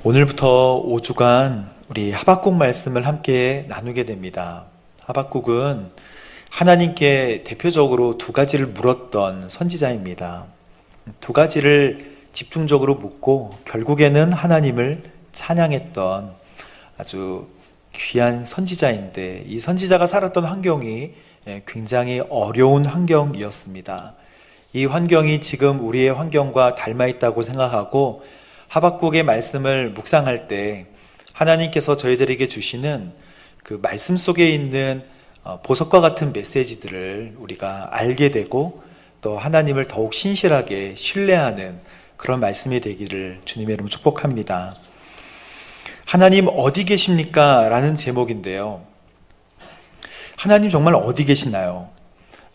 오늘부터 5주간 우리 하박국 말씀을 함께 나누게 됩니다. 하박국은 하나님께 대표적으로 두 가지를 물었던 선지자입니다. 두 가지를 집중적으로 묻고 결국에는 하나님을 찬양했던 아주 귀한 선지자인데, 이 선지자가 살았던 환경이 굉장히 어려운 환경이었습니다. 이 환경이 지금 우리의 환경과 닮아 있다고 생각하고 하박국의 말씀을 묵상할 때 하나님께서 저희들에게 주시는 그 말씀 속에 있는 보석과 같은 메시지들을 우리가 알게 되고 또 하나님을 더욱 신실하게 신뢰하는 그런 말씀이 되기를 주님의 이름으로 축복합니다. 하나님 어디 계십니까? 라는 제목인데요. 하나님 정말 어디 계시나요?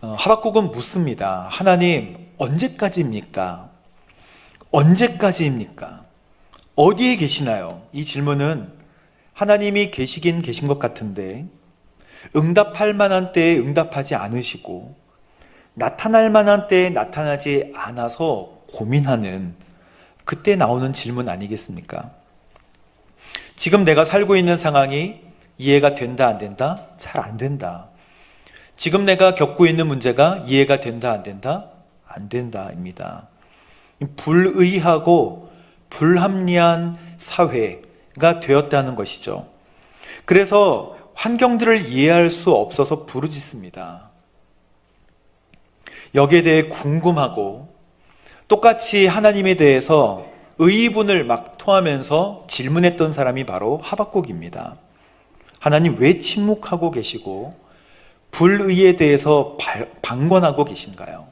하박국은 묻습니다. 하나님 언제까지입니까? 언제까지입니까? 어디에 계시나요? 이 질문은 하나님이 계시긴 계신 것 같은데 응답할 만한 때에 응답하지 않으시고 나타날 만한 때에 나타나지 않아서 고민하는, 그때 나오는 질문 아니겠습니까? 지금 내가 살고 있는 상황이 이해가 된다 안 된다? 잘 안 된다. 지금 내가 겪고 있는 문제가 이해가 된다 안 된다? 안 된다입니다. 불의하고 불합리한 사회가 되었다는 것이죠. 그래서 환경들을 이해할 수 없어서 부르짖습니다. 여기에 대해 궁금하고 똑같이 하나님에 대해서 의문을 막 토하면서 질문했던 사람이 바로 하박국입니다. 하나님 왜 침묵하고 계시고 불의에 대해서 방관하고 계신가요?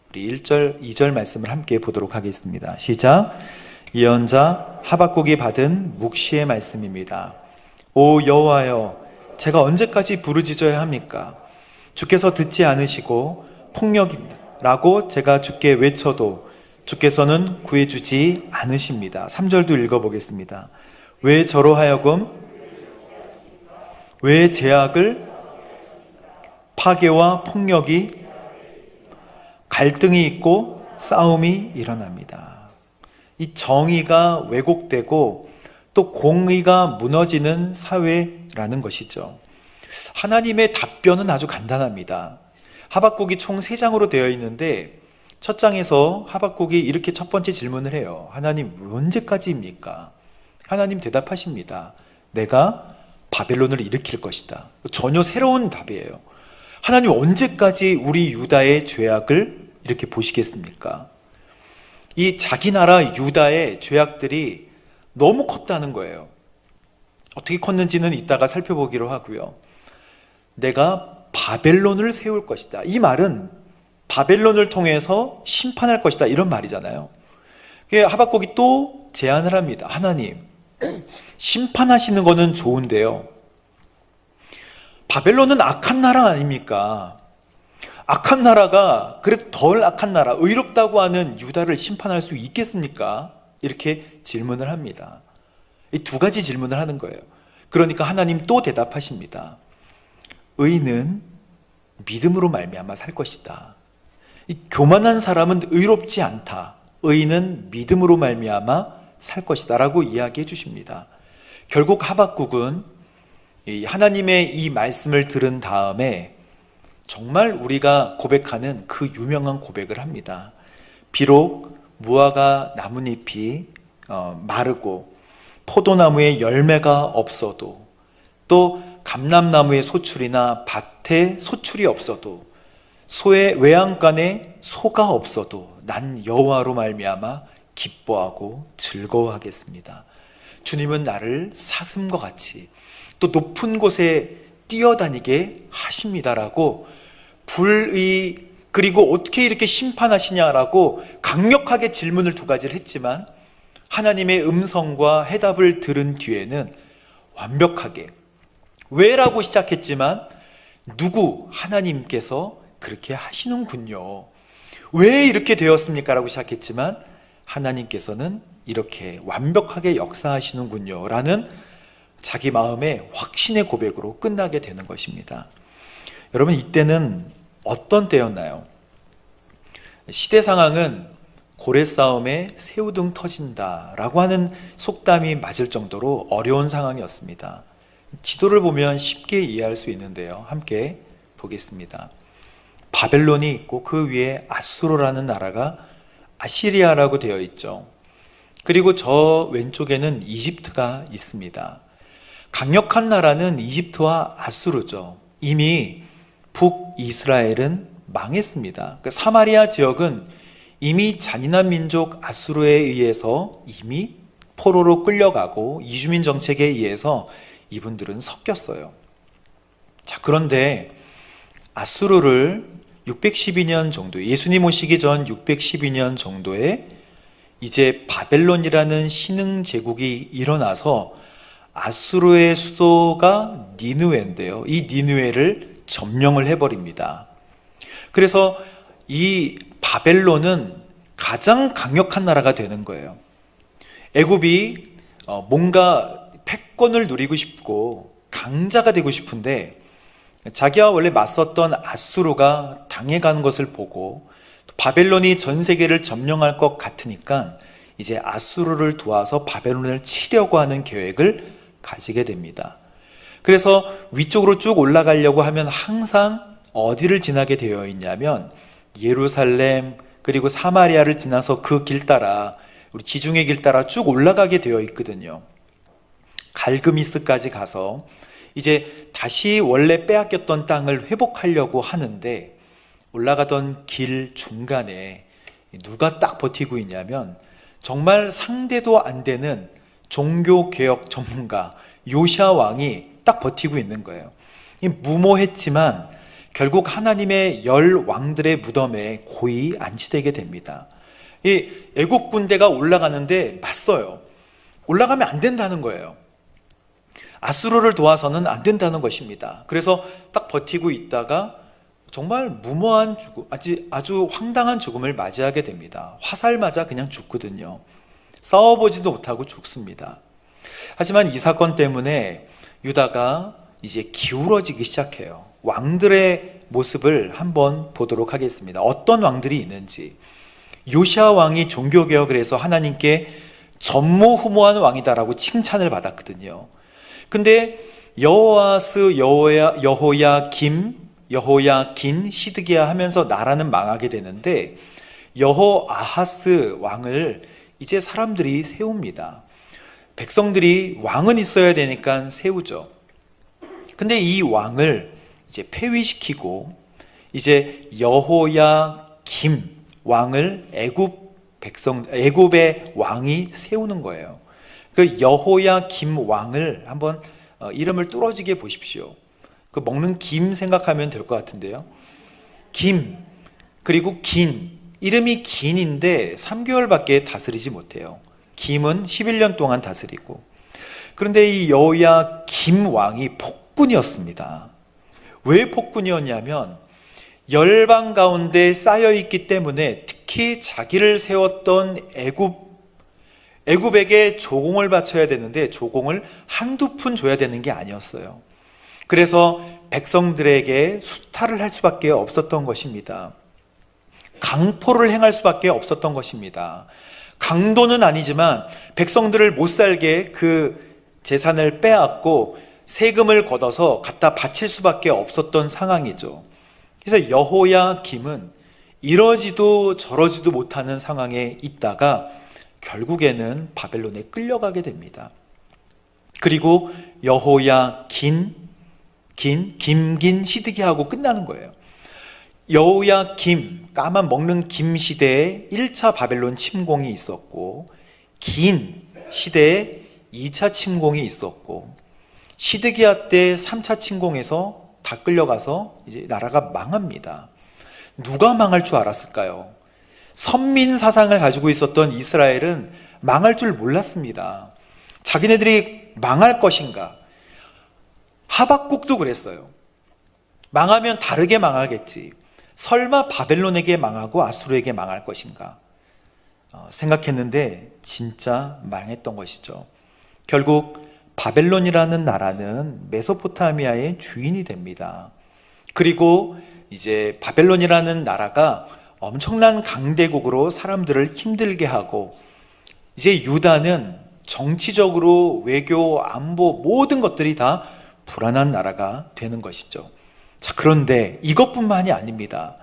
우리 1절, 2절 말씀을 함께 보도록 하겠습니다. 시작. 예언자 하박국이 받은 묵시의 말씀입니다. 오 여호와여, 제가 언제까지 부르짖어야 합니까? 주께서 듣지 않으시고 폭력입니다 라고 제가 주께 외쳐도 주께서는 구해주지 않으십니다. 3절도 읽어보겠습니다. 왜 저로 하여금 왜 제약을 파괴와 폭력이 갈등이 있고 싸움이 일어납니다. 이 정의가 왜곡되고 또 공의가 무너지는 사회라는 것이죠. 하나님의 답변은 아주 간단합니다. 하박국이 총 3장으로 되어 있는데 첫 장에서 하박국이 이렇게 첫 번째 질문을 해요. 하나님 언제까지입니까? 하나님 대답하십니다. 내가 바벨론을 일으킬 것이다. 전혀 새로운 답이에요. 하나님 언제까지 우리 유다의 죄악을 이렇게 보시겠습니까? 이 자기 나라 유다의 죄악들이 너무 컸다는 거예요. 어떻게 컸는지는 이따가 살펴보기로 하고요. 내가 바벨론을 세울 것이다. 이 말은 바벨론을 통해서 심판할 것이다, 이런 말이잖아요. 하박국이 또 제안을 합니다. 하나님, 심판하시는 거는 좋은데요, 바벨론은 악한 나라 아닙니까? 악한 나라가 그래도 덜 악한 나라, 의롭다고 하는 유다를 심판할 수 있겠습니까? 이렇게 질문을 합니다. 이 두 가지 질문을 하는 거예요. 그러니까 하나님 또 대답하십니다. 의는 믿음으로 말미암아 살 것이다. 이 교만한 사람은 의롭지 않다. 의는 믿음으로 말미암아 살 것이다 라고 이야기해 주십니다. 결국 하박국은 하나님의 이 말씀을 들은 다음에 정말 우리가 고백하는 그 유명한 고백을 합니다. 비록 무화과 나뭇잎이 마르고 포도나무에 열매가 없어도, 또 감람나무의 소출이나 밭에 소출이 없어도, 소의 외양간에 소가 없어도 난 여호와로 말미암아 기뻐하고 즐거워하겠습니다. 주님은 나를 사슴과 같이 또 높은 곳에 뛰어다니게 하십니다라고 불의, 그리고 어떻게 이렇게 심판하시냐라고 강력하게 질문을 두 가지를 했지만 하나님의 음성과 해답을 들은 뒤에는 완벽하게 왜라고 시작했지만 누구? 하나님께서 그렇게 하시는군요. 왜 이렇게 되었습니까? 라고 시작했지만 하나님께서는 이렇게 완벽하게 역사하시는군요 라는 자기 마음의 확신의 고백으로 끝나게 되는 것입니다. 여러분, 이때는 어떤 때였나요? 시대 상황은 고래 싸움에 새우등 터진다라고 하는 속담이 맞을 정도로 어려운 상황이었습니다. 지도를 보면 쉽게 이해할 수 있는데요. 함께 보겠습니다. 바벨론이 있고 그 위에 아수르라는 나라가 아시리아라고 되어 있죠. 그리고 저 왼쪽에는 이집트가 있습니다. 강력한 나라는 이집트와 아수르죠. 이미 북이스라엘은 망했습니다. 그 사마리아 지역은 이미 잔인한 민족 아수르에 의해서 이미 포로로 끌려가고 이주민 정책에 의해서 이분들은 섞였어요. 자, 그런데 아수르를 612년 정도, 예수님 오시기 전 612년 정도에 이제 바벨론이라는 신흥 제국이 일어나서 아수르의 수도가 니느웨인데요. 이 니느웨를 점령을 해버립니다. 그래서 이 바벨론은 가장 강력한 나라가 되는 거예요. 애굽이 뭔가 패권을 누리고 싶고 강자가 되고 싶은데 자기와 원래 맞섰던 아수르가 당해가는 것을 보고 바벨론이 전 세계를 점령할 것 같으니까 이제 아수르를 도와서 바벨론을 치려고 하는 계획을 가지게 됩니다. 그래서 위쪽으로 쭉 올라가려고 하면 항상 어디를 지나게 되어 있냐면 예루살렘 그리고 사마리아를 지나서 그 길 따라 우리 지중해 길 따라 쭉 올라가게 되어 있거든요. 갈그미스까지 가서 이제 다시 원래 빼앗겼던 땅을 회복하려고 하는데 올라가던 길 중간에 누가 딱 버티고 있냐면 정말 상대도 안 되는 종교개혁 전문가 요시야 왕이 딱 버티고 있는 거예요. 무모했지만 결국 하나님의 열 왕들의 무덤에 고이 안치되게 됩니다. 이 애국 군대가 올라가는데 맞서요. 올라가면 안 된다는 거예요. 아수르를 도와서는 안 된다는 것입니다. 그래서 딱 버티고 있다가 정말 무모한 죽음, 아주 황당한 죽음을 맞이하게 됩니다. 화살 맞아 그냥 죽거든요. 싸워보지도 못하고 죽습니다. 하지만 이 사건 때문에 유다가 이제 기울어지기 시작해요. 왕들의 모습을 한번 보도록 하겠습니다. 어떤 왕들이 있는지. 요시야 왕이 종교개혁을 해서 하나님께 전무후무한 왕이다라고 칭찬을 받았거든요. 근데 여호아스, 여호야긴, 시드기야 하면서 나라는 망하게 되는데 여호아하스 왕을 이제 사람들이 세웁니다. 백성들이 왕은 있어야 되니까 세우죠. 근데 이 왕을 이제 폐위시키고 이제 여호야김 왕을 애굽의 왕이 세우는 거예요. 그 여호야김 왕을 한번 이름을 뚫어지게 보십시오. 그 먹는 김 생각하면 될 것 같은데요. 김 그리고 긴 이름이 긴인데 3개월밖에 다스리지 못해요. 김은 11년 동안 다스리고. 그런데 이 여호야김 왕이 폭군이었습니다. 왜 폭군이었냐면 열방 가운데 쌓여있기 때문에 특히 자기를 세웠던 애굽에게 조공을 바쳐야 되는데 조공을 한두 푼 줘야 되는 게 아니었어요. 그래서 백성들에게 수탈을 할 수밖에 없었던 것입니다. 강포를 행할 수밖에 없었던 것입니다. 강도는 아니지만 백성들을 못 살게 그 재산을 빼앗고 세금을 걷어서 갖다 바칠 수밖에 없었던 상황이죠. 그래서 여호야김은 이러지도 저러지도 못하는 상황에 있다가 결국에는 바벨론에 끌려가게 됩니다. 그리고 여호야긴 시드기하고 끝나는 거예요. 여호야김, 까만 먹는 김 시대에 1차 바벨론 침공이 있었고 긴 시대에 2차 침공이 있었고 시드기야 때 3차 침공에서 다 끌려가서 이제 나라가 망합니다. 누가 망할 줄 알았을까요? 선민 사상을 가지고 있었던 이스라엘은 망할 줄 몰랐습니다. 자기네들이 망할 것인가? 하박국도 그랬어요. 망하면 다르게 망하겠지. 설마 바벨론에게 망하고 아수르에게 망할 것인가? 생각했는데 진짜 망했던 것이죠. 결국 바벨론이라는 나라는 메소포타미아의 주인이 됩니다. 그리고 이제 바벨론이라는 나라가 엄청난 강대국으로 사람들을 힘들게 하고, 이제 유다는 정치적으로 외교, 안보 모든 것들이 다 불안한 나라가 되는 것이죠. 자, 그런데 이것뿐만이 아닙니다.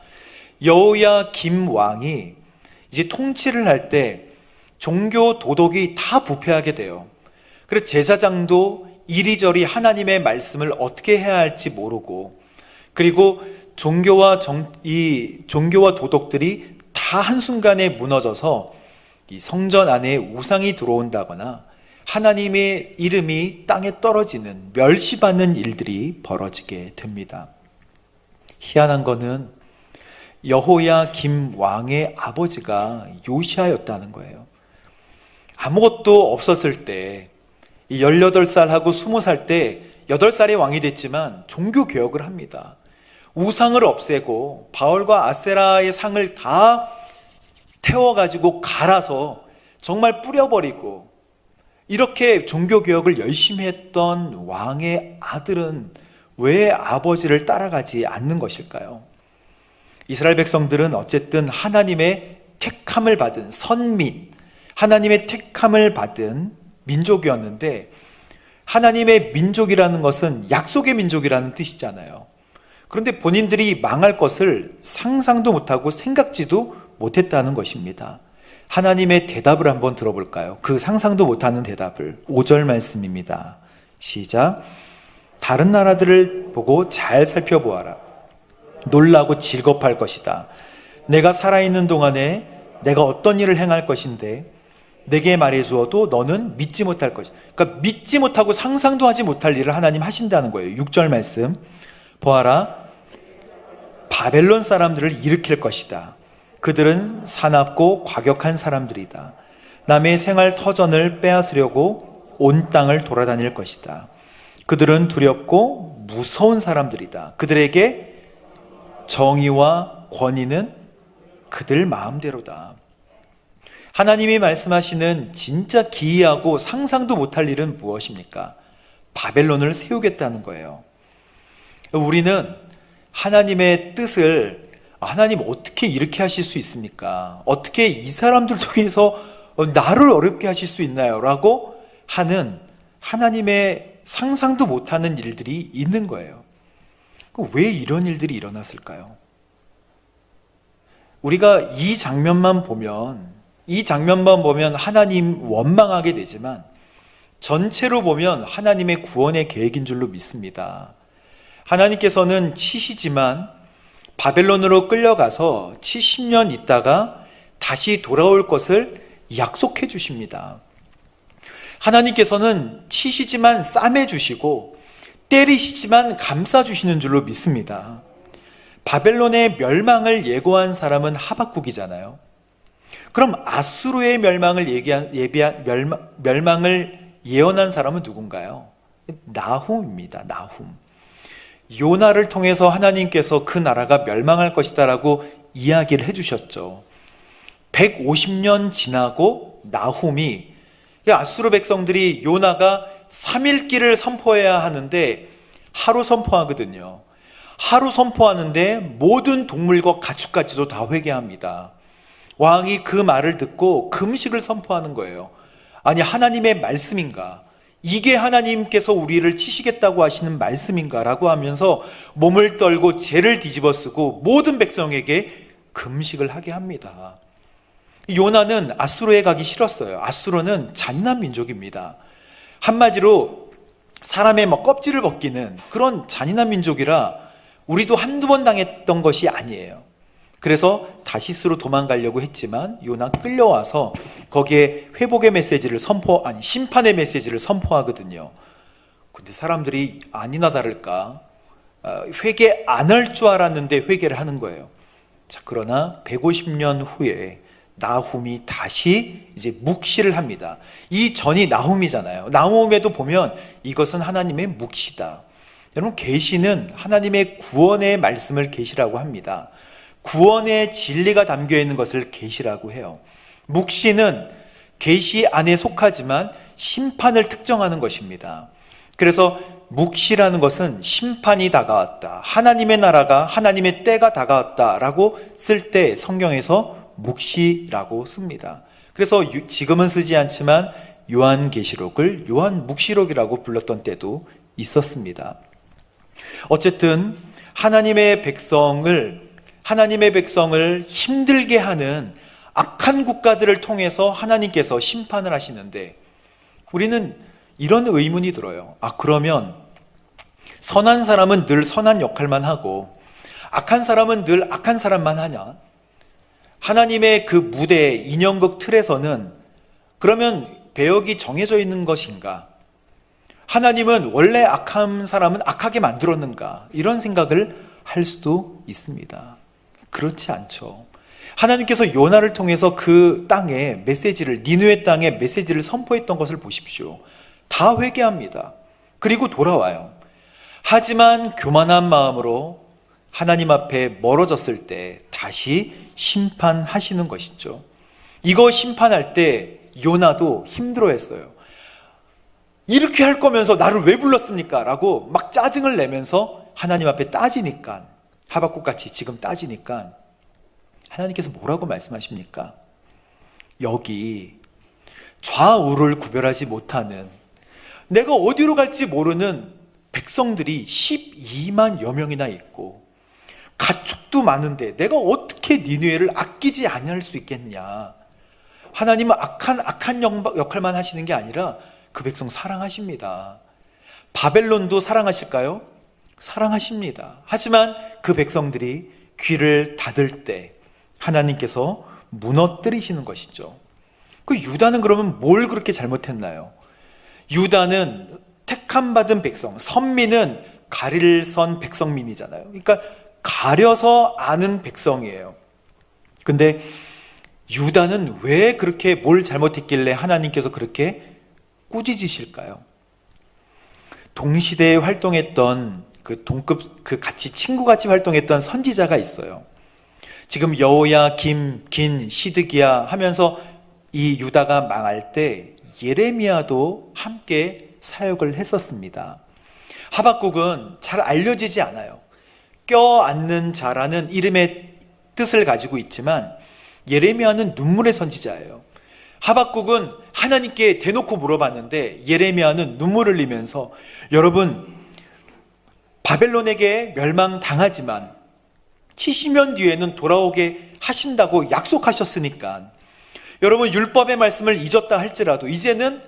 여호야김 왕이 이제 통치를 할 때 종교 도덕이 다 부패하게 돼요. 그래서 제사장도 이리저리 하나님의 말씀을 어떻게 해야 할지 모르고, 그리고 종교와 도덕들이 다 한순간에 무너져서 이 성전 안에 우상이 들어온다거나 하나님의 이름이 땅에 떨어지는, 멸시받는 일들이 벌어지게 됩니다. 희한한 거는 여호야김 왕의 아버지가 요시아였다는 거예요. 아무것도 없었을 때, 18살하고 20살 때 8살의 왕이 됐지만 종교 개혁을 합니다. 우상을 없애고 바알과 아세라의 상을 다 태워가지고 갈아서 정말 뿌려버리고, 이렇게 종교 개혁을 열심히 했던 왕의 아들은 왜 아버지를 따라가지 않는 것일까요? 이스라엘 백성들은 어쨌든 하나님의 택함을 받은 선민, 하나님의 택함을 받은 민족이었는데, 하나님의 민족이라는 것은 약속의 민족이라는 뜻이잖아요. 그런데 본인들이 망할 것을 상상도 못하고 생각지도 못했다는 것입니다. 하나님의 대답을 한번 들어볼까요? 그 상상도 못하는 대답을. 5절 말씀입니다. 시작. 다른 나라들을 보고 잘 살펴보아라. 놀라고 즐겁할 것이다. 내가 살아있는 동안에 내가 어떤 일을 행할 것인데 내게 말해주어도 너는 믿지 못할 것이다. 그러니까 믿지 못하고 상상도 하지 못할 일을 하나님 하신다는 거예요. 6절 말씀 보아라. 바벨론 사람들을 일으킬 것이다. 그들은 사납고 과격한 사람들이다. 남의 생활 터전을 빼앗으려고 온 땅을 돌아다닐 것이다. 그들은 두렵고 무서운 사람들이다. 그들에게 정의와 권위는 그들 마음대로다. 하나님이 말씀하시는 진짜 기이하고 상상도 못할 일은 무엇입니까? 바벨론을 세우겠다는 거예요. 우리는 하나님의 뜻을, 하나님 어떻게 이렇게 하실 수 있습니까? 어떻게 이 사람들 통해서 나를 어렵게 하실 수 있나요? 라고 하는 하나님의 상상도 못하는 일들이 있는 거예요. 왜 이런 일들이 일어났을까요? 우리가 이 장면만 보면 하나님 원망하게 되지만 전체로 보면 하나님의 구원의 계획인 줄로 믿습니다. 하나님께서는 치시지만 바벨론으로 끌려가서 70년 있다가 다시 돌아올 것을 약속해 주십니다. 하나님께서는 치시지만 싸매 주시고 때리시지만 감싸 주시는 줄로 믿습니다. 바벨론의 멸망을 예고한 사람은 하박국이잖아요. 그럼 아수르의 멸망을 멸망을 예언한 사람은 누군가요? 나훔입니다. 나훔. 요나를 통해서 하나님께서 그 나라가 멸망할 것이다라고 이야기를 해주셨죠. 150년 지나고 나훔이, 아수르 백성들이 요나가 3일길을 선포해야 하는데 하루 선포하거든요. 하루 선포하는데 모든 동물과 가축까지도 다 회개합니다. 왕이 그 말을 듣고 금식을 선포하는 거예요. 아니, 하나님의 말씀인가? 이게 하나님께서 우리를 치시겠다고 하시는 말씀인가? 라고 하면서 몸을 떨고 죄를 뒤집어 쓰고 모든 백성에게 금식을 하게 합니다. 요나는 아수르에 가기 싫었어요. 아수르는 잔인한 민족입니다. 한마디로 사람의 껍질을 벗기는 그런 잔인한 민족이라 우리도 한두 번 당했던 것이 아니에요. 그래서 다시스로 도망가려고 했지만 요나 끌려와서 거기에 회복의 메시지를 심판의 메시지를 선포하거든요. 근데 사람들이 아니나 다를까 회개 안 할 줄 알았는데 회개를 하는 거예요. 자, 그러나 150년 후에 나훔이 다시 이제 묵시를 합니다. 이 전이 나훔이잖아요. 나훔에도 보면 이것은 하나님의 묵시다. 여러분, 계시는 하나님의 구원의 말씀을 계시라고 합니다. 구원의 진리가 담겨 있는 것을 계시라고 해요. 묵시는 계시 안에 속하지만 심판을 특정하는 것입니다. 그래서 묵시라는 것은 심판이 다가왔다, 하나님의 나라가, 하나님의 때가 다가왔다라고 쓸 때 성경에서 묵시라고 씁니다. 그래서 지금은 쓰지 않지만 요한계시록을 요한묵시록이라고 불렀던 때도 있었습니다. 어쨌든 하나님의 백성을 힘들게 하는 악한 국가들을 통해서 하나님께서 심판을 하시는데, 우리는 이런 의문이 들어요. 그러면 선한 사람은 늘 선한 역할만 하고 악한 사람은 늘 악한 사람만 하냐? 하나님의 그 무대, 인형극 틀에서는 그러면 배역이 정해져 있는 것인가? 하나님은 원래 악한 사람은 악하게 만들었는가? 이런 생각을 할 수도 있습니다. 그렇지 않죠. 하나님께서 요나를 통해서 그 땅에 메시지를, 니느웨 땅에 메시지를 선포했던 것을 보십시오. 다 회개합니다. 그리고 돌아와요. 하지만 교만한 마음으로 하나님 앞에 멀어졌을 때 다시 심판하시는 것이죠. 이거 심판할 때 요나도 힘들어했어요. 이렇게 할 거면서 나를 왜 불렀습니까? 라고 막 짜증을 내면서 하나님 앞에 따지니까, 하박국같이 지금 따지니까 하나님께서 뭐라고 말씀하십니까? 여기 좌우를 구별하지 못하는, 내가 어디로 갈지 모르는 백성들이 12만여 명이나 있고 가축도 많은데 내가 어떻게 니느웨를 아끼지 않을 수 있겠냐? 하나님은 악한 역할만 하시는 게 아니라 그 백성 사랑하십니다. 바벨론도 사랑하실까요? 사랑하십니다. 하지만 그 백성들이 귀를 닫을 때 하나님께서 무너뜨리시는 것이죠. 그 유다는 그러면 뭘 그렇게 잘못했나요? 유다는 택함받은 백성, 선민은 가리를 선 백성민이잖아요. 그러니까 가려서 아는 백성이에요. 근데 유다는 왜 그렇게 뭘 잘못했길래 하나님께서 그렇게 꾸짖으실까요? 동시대에 활동했던 그 같이 친구같이 활동했던 선지자가 있어요. 지금 여호야, 긴, 시드기야 하면서 이 유다가 망할 때 예레미야도 함께 사역을 했었습니다. 하박국은 잘 알려지지 않아요. 껴안는 자라는 이름의 뜻을 가지고 있지만 예레미야는 눈물의 선지자예요. 하박국은 하나님께 대놓고 물어봤는데 예레미야는 눈물을 흘리면서, 여러분 바벨론에게 멸망당하지만 70년 뒤에는 돌아오게 하신다고 약속하셨으니까 여러분 율법의 말씀을 잊었다 할지라도 이제는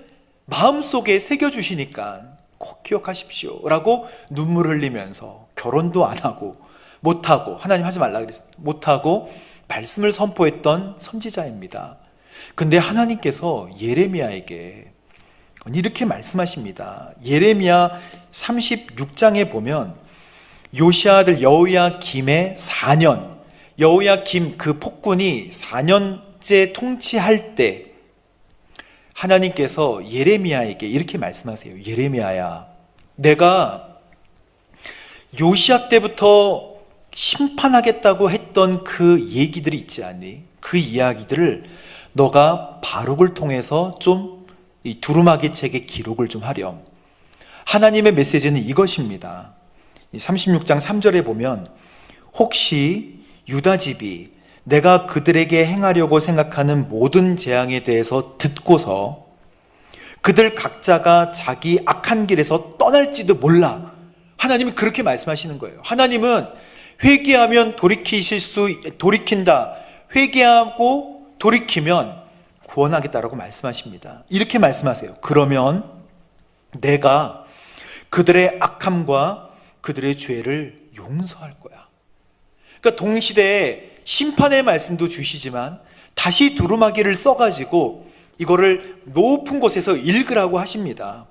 마음속에 새겨주시니까 꼭 기억하십시오 라고 눈물 흘리면서 결혼도 안 하고 못하고, 하나님 하지 말라 그랬어요. 못하고 말씀을 선포했던 선지자입니다. 근데 하나님께서 예레미야에게 이렇게 말씀하십니다. 예레미야 36장에 보면 요시야 아들 여호야김의 4년, 여호야김 그 폭군이 4년째 통치할 때 하나님께서 예레미야에게 이렇게 말씀하세요. 예레미야야, 내가 요시야 때부터 심판하겠다고 했던 그 얘기들이 있지 않니? 그 이야기들을 너가 바룩을 통해서 좀 이 두루마기 책에 기록을 좀 하렴. 하나님의 메시지는 이것입니다. 36장 3절에 보면 혹시 유다 집이 내가 그들에게 행하려고 생각하는 모든 재앙에 대해서 듣고서 그들 각자가 자기 악한 길에서 떠날지도 몰라. 하나님은 그렇게 말씀하시는 거예요. 하나님은 회개하면 돌이킨다. 회개하고 돌이키면 구원하겠다라고 말씀하십니다. 이렇게 말씀하세요. 그러면 내가 그들의 악함과 그들의 죄를 용서할 거야. 그러니까 동시대에 심판의 말씀도 주시지만 다시 두루마기를 써가지고 이거를 높은 곳에서 읽으라고 하십니다.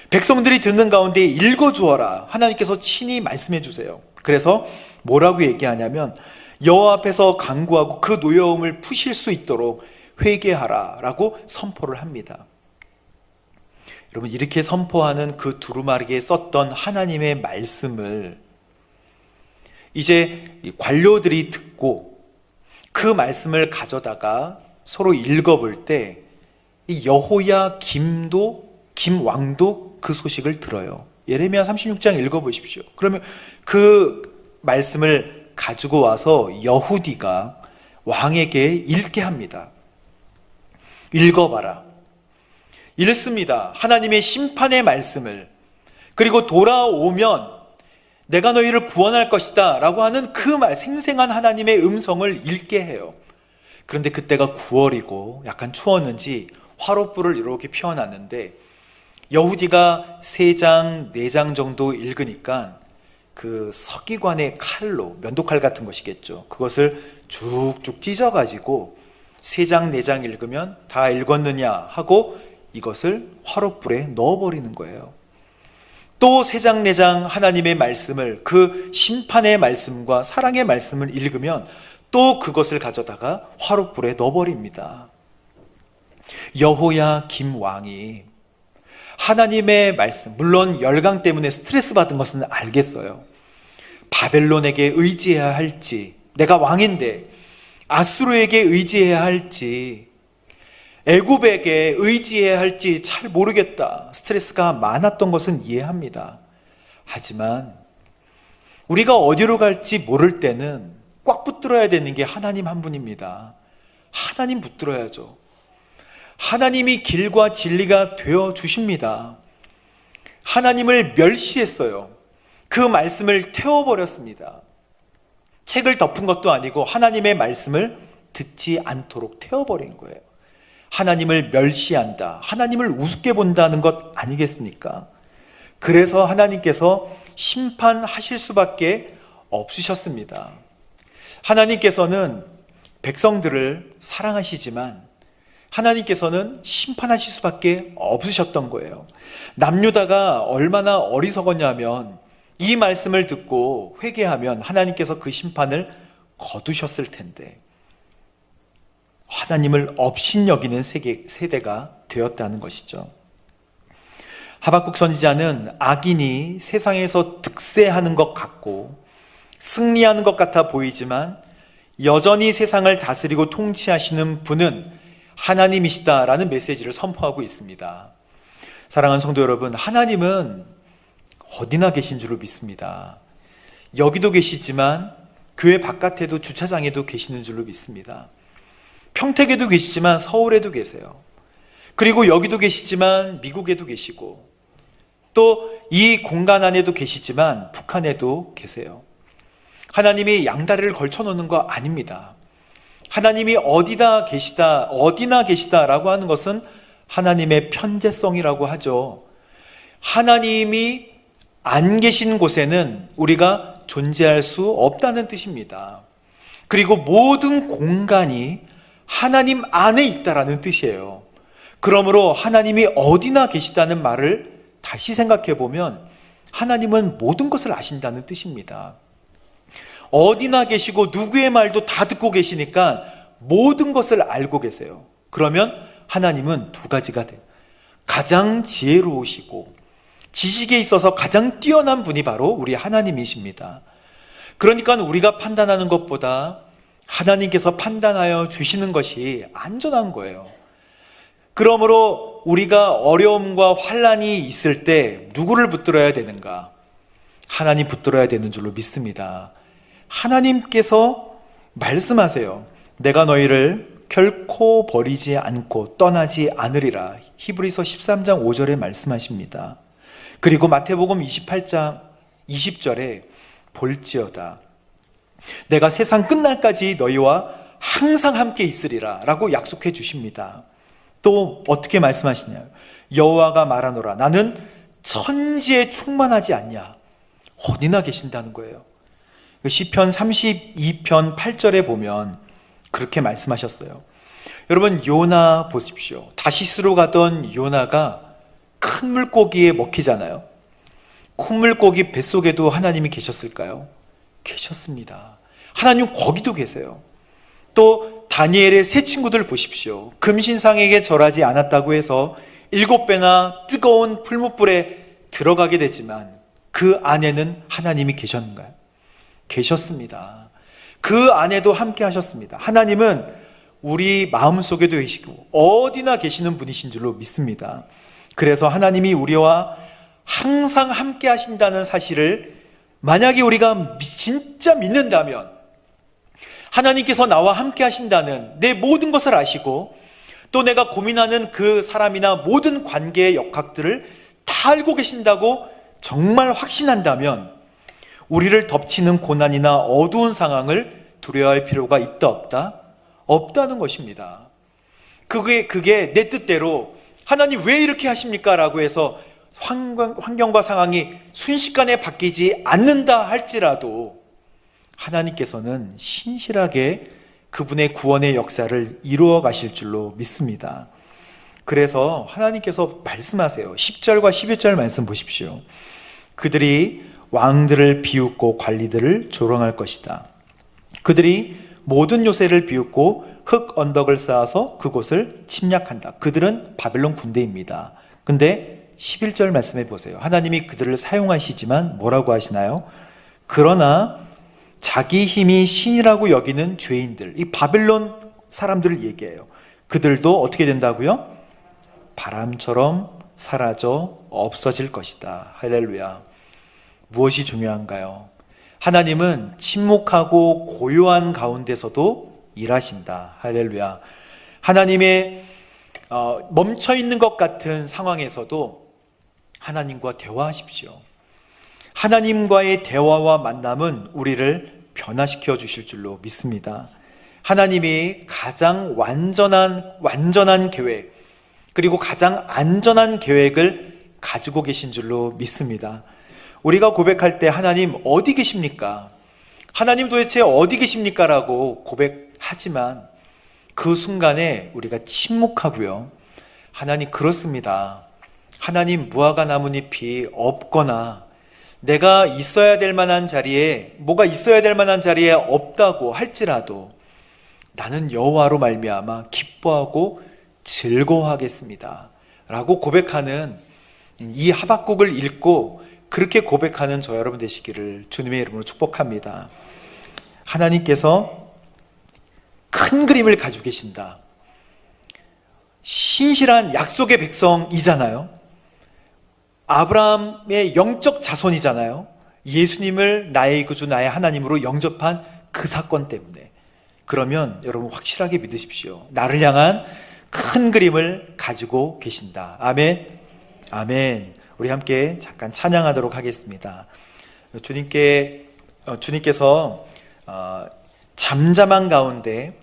백성들이 듣는 가운데 읽어주어라. 하나님께서 친히 말씀해 주세요. 그래서 뭐라고 얘기하냐면 여호와 앞에서 간구하고 그 노여움을 푸실 수 있도록 회개하라 라고 선포를 합니다. 여러분, 이렇게 선포하는 그 두루마리에 썼던 하나님의 말씀을 이제 관료들이 듣고 그 말씀을 가져다가 서로 읽어볼 때 이 여호야 김 왕도 그 소식을 들어요. 예레미야 36장 읽어보십시오. 그러면 그 말씀을 가지고 와서 여후디가 왕에게 읽게 합니다. 읽어봐라. 읽습니다. 하나님의 심판의 말씀을. 그리고 돌아오면 내가 너희를 구원할 것이다 라고 하는 그 말, 생생한 하나님의 음성을 읽게 해요. 그런데 그때가 9월이고 약간 추웠는지 화롯불을 이렇게 피워놨는데 여후디가 3장, 4장 정도 읽으니까 그 서기관의 칼로, 면도칼 같은 것이겠죠. 그것을 쭉쭉 찢어가지고 3장, 4장 읽으면 다 읽었느냐 하고 이것을 화롯불에 넣어버리는 거예요. 또 3장, 4장 하나님의 말씀을, 그 심판의 말씀과 사랑의 말씀을 읽으면 또 그것을 가져다가 화롯불에 넣어버립니다. 여호야김 왕이 하나님의 말씀, 물론 열강 때문에 스트레스 받은 것은 알겠어요. 바벨론에게 의지해야 할지, 내가 왕인데 아수르에게 의지해야 할지, 애굽에게 의지해야 할지 잘 모르겠다. 스트레스가 많았던 것은 이해합니다. 하지만 우리가 어디로 갈지 모를 때는 꽉 붙들어야 되는 게 하나님 한 분입니다. 하나님 붙들어야죠. 하나님이 길과 진리가 되어 주십니다. 하나님을 멸시했어요. 그 말씀을 태워버렸습니다. 책을 덮은 것도 아니고 하나님의 말씀을 듣지 않도록 태워버린 거예요. 하나님을 멸시한다, 하나님을 우습게 본다는 것 아니겠습니까? 그래서 하나님께서 심판하실 수밖에 없으셨습니다. 하나님께서는 백성들을 사랑하시지만 하나님께서는 심판하실 수밖에 없으셨던 거예요. 남유다가 얼마나 어리석었냐면 이 말씀을 듣고 회개하면 하나님께서 그 심판을 거두셨을 텐데 하나님을 업신여기는 세대가 되었다는 것이죠. 하박국 선지자는 악인이 세상에서 득세하는 것 같고 승리하는 것 같아 보이지만 여전히 세상을 다스리고 통치하시는 분은 하나님이시다라는 메시지를 선포하고 있습니다. 사랑하는 성도 여러분, 하나님은 어디나 계신 줄로 믿습니다. 여기도 계시지만 교회 바깥에도 주차장에도 계시는 줄로 믿습니다. 평택에도 계시지만 서울에도 계세요. 그리고 여기도 계시지만 미국에도 계시고 또 이 공간 안에도 계시지만 북한에도 계세요. 하나님이 양다리를 걸쳐놓는 거 아닙니다. 하나님이 어디나 계시다라고 하는 것은 하나님의 편재성이라고 하죠. 하나님이 안 계신 곳에는 우리가 존재할 수 없다는 뜻입니다. 그리고 모든 공간이 하나님 안에 있다라는 뜻이에요. 그러므로 하나님이 어디나 계시다는 말을 다시 생각해 보면 하나님은 모든 것을 아신다는 뜻입니다. 어디나 계시고 누구의 말도 다 듣고 계시니까 모든 것을 알고 계세요. 그러면 하나님은 두 가지가 돼요. 가장 지혜로우시고 지식에 있어서 가장 뛰어난 분이 바로 우리 하나님이십니다. 그러니까 우리가 판단하는 것보다 하나님께서 판단하여 주시는 것이 안전한 거예요. 그러므로 우리가 어려움과 환난이 있을 때 누구를 붙들어야 되는가? 하나님 붙들어야 되는 줄로 믿습니다. 하나님께서 말씀하세요. 내가 너희를 결코 버리지 않고 떠나지 않으리라. 히브리서 13장 5절에 말씀하십니다. 그리고 마태복음 28장 20절에 볼지어다 내가 세상 끝날까지 너희와 항상 함께 있으리라 라고 약속해 주십니다. 또 어떻게 말씀하시냐? 여호와가 말하노라 나는 천지에 충만하지 않냐. 어디나 계신다는 거예요. 시편 32편 8절에 보면 그렇게 말씀하셨어요. 여러분 요나 보십시오. 다시스로 가던 요나가 큰 물고기에 먹히잖아요. 큰 물고기 뱃속에도 하나님이 계셨을까요? 계셨습니다. 하나님 거기도 계세요. 또 다니엘의 세 친구들 보십시오. 금신상에게 절하지 않았다고 해서 7배나 뜨거운 풀무불에 들어가게 되지만 그 안에는 하나님이 계셨는가요? 계셨습니다. 그 안에도 함께 하셨습니다. 하나님은 우리 마음속에도 계시고 어디나 계시는 분이신 줄로 믿습니다. 그래서 하나님이 우리와 항상 함께 하신다는 사실을 만약에 우리가 진짜 믿는다면, 하나님께서 나와 함께 하신다는 내 모든 것을 아시고 또 내가 고민하는 그 사람이나 모든 관계의 역학들을 다 알고 계신다고 정말 확신한다면 우리를 덮치는 고난이나 어두운 상황을 두려워할 필요가 있다 없다? 없다는 것입니다. 그게 내 뜻대로 하나님 왜 이렇게 하십니까? 라고 해서 환경과 상황이 순식간에 바뀌지 않는다 할지라도 하나님께서는 신실하게 그분의 구원의 역사를 이루어 가실 줄로 믿습니다. 그래서 하나님께서 말씀하세요. 10절과 11절 말씀 보십시오. 그들이 왕들을 비웃고 관리들을 조롱할 것이다. 그들이 모든 요새를 비웃고 흙 언덕을 쌓아서 그곳을 침략한다. 그들은 바벨론 군대입니다. 근데 11절 말씀해 보세요. 하나님이 그들을 사용하시지만 뭐라고 하시나요? 그러나 자기 힘이 신이라고 여기는 죄인들, 이 바벨론 사람들을 얘기해요. 그들도 어떻게 된다고요? 바람처럼 사라져 없어질 것이다. 할렐루야. 무엇이 중요한가요? 하나님은 침묵하고 고요한 가운데서도 일하신다. 할렐루야. 하나님의 멈춰있는 것 같은 상황에서도 하나님과 대화하십시오. 하나님과의 대화와 만남은 우리를 변화시켜 주실 줄로 믿습니다. 하나님이 가장 완전한 계획, 그리고 가장 안전한 계획을 가지고 계신 줄로 믿습니다. 우리가 고백할 때 하나님 어디 계십니까? 하나님 도대체 어디 계십니까? 라고 고백하지만 그 순간에 우리가 침묵하고요. 하나님 그렇습니다. 하나님 무화과 나뭇잎이 없거나 내가 있어야 될 만한 자리에, 뭐가 있어야 될 만한 자리에 없다고 할지라도 나는 여호와로 말미암아 기뻐하고 즐거워하겠습니다 라고 고백하는, 이 하박국을 읽고 그렇게 고백하는 저 여러분 되시기를 주님의 이름으로 축복합니다. 하나님께서 큰 그림을 가지고 계신다. 신실한 약속의 백성이잖아요. 아브라함의 영적 자손이잖아요. 예수님을 나의 구주, 나의 하나님으로 영접한 그 사건 때문에. 그러면 여러분 확실하게 믿으십시오. 나를 향한 큰 그림을 가지고 계신다. 아멘. 아멘. 우리 함께 잠깐 찬양하도록 하겠습니다. 주님께서 잠잠한 가운데,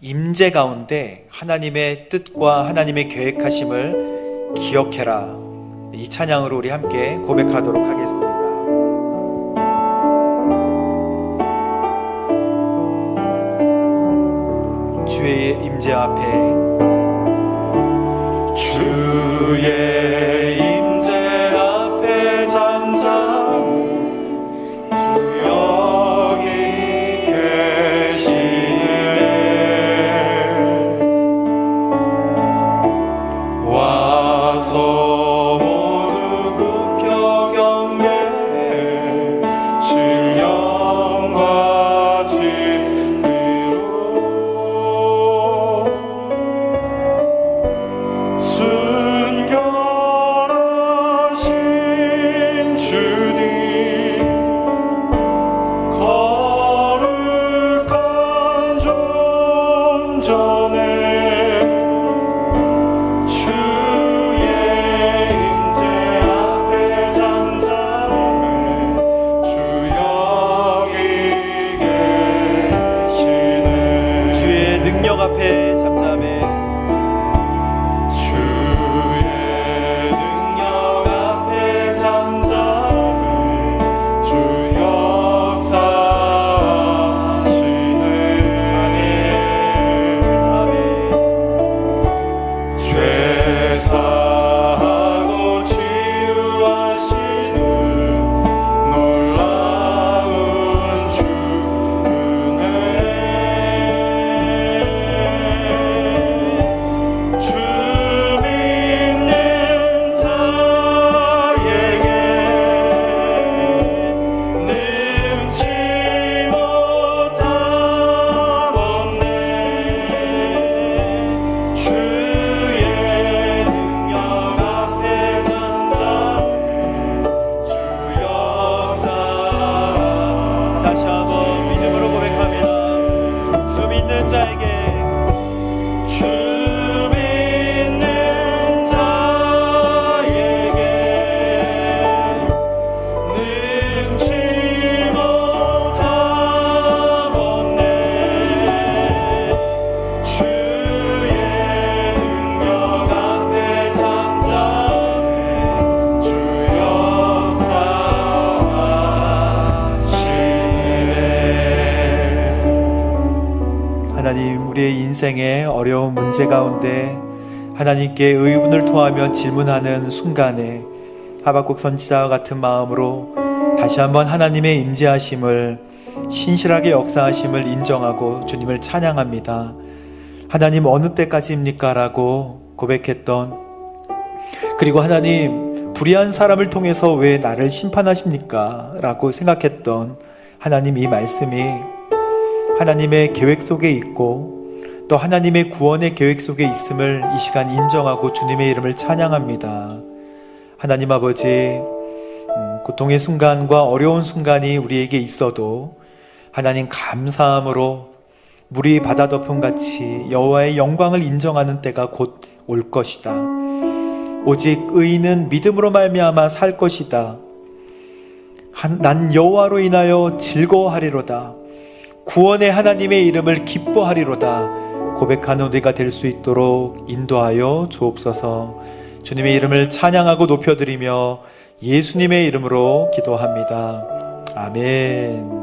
임재 가운데 하나님의 뜻과 하나님의 계획하심을 기억해라. 이 찬양으로 우리 함께 고백하도록 하겠습니다. 주의 임재 앞에, 주의 임재 앞에 잠잠 주 여기 계시네. 와서 순결 인생의 어려운 문제 가운데 하나님께 의문을 토하며 질문하는 순간에 하박국 선지자와 같은 마음으로 다시 한번 하나님의 임재하심을, 신실하게 역사하심을 인정하고 주님을 찬양합니다. 하나님 어느 때까지입니까? 라고 고백했던, 그리고 하나님 불의한 사람을 통해서 왜 나를 심판하십니까? 라고 생각했던 하나님 이 말씀이 하나님의 계획 속에 있고 또 하나님의 구원의 계획 속에 있음을 이 시간 인정하고 주님의 이름을 찬양합니다. 하나님 아버지, 고통의 순간과 어려운 순간이 우리에게 있어도 하나님 감사함으로 물이 바다 덮음같이 여호와의 영광을 인정하는 때가 곧 올 것이다. 오직 의인은 믿음으로 말미암아 살 것이다. 난 여호와로 인하여 즐거워하리로다. 구원의 하나님의 이름을 기뻐하리로다. 고백하는 우리가 될 수 있도록 인도하여 주옵소서. 주님의 이름을 찬양하고 높여드리며 예수님의 이름으로 기도합니다. 아멘.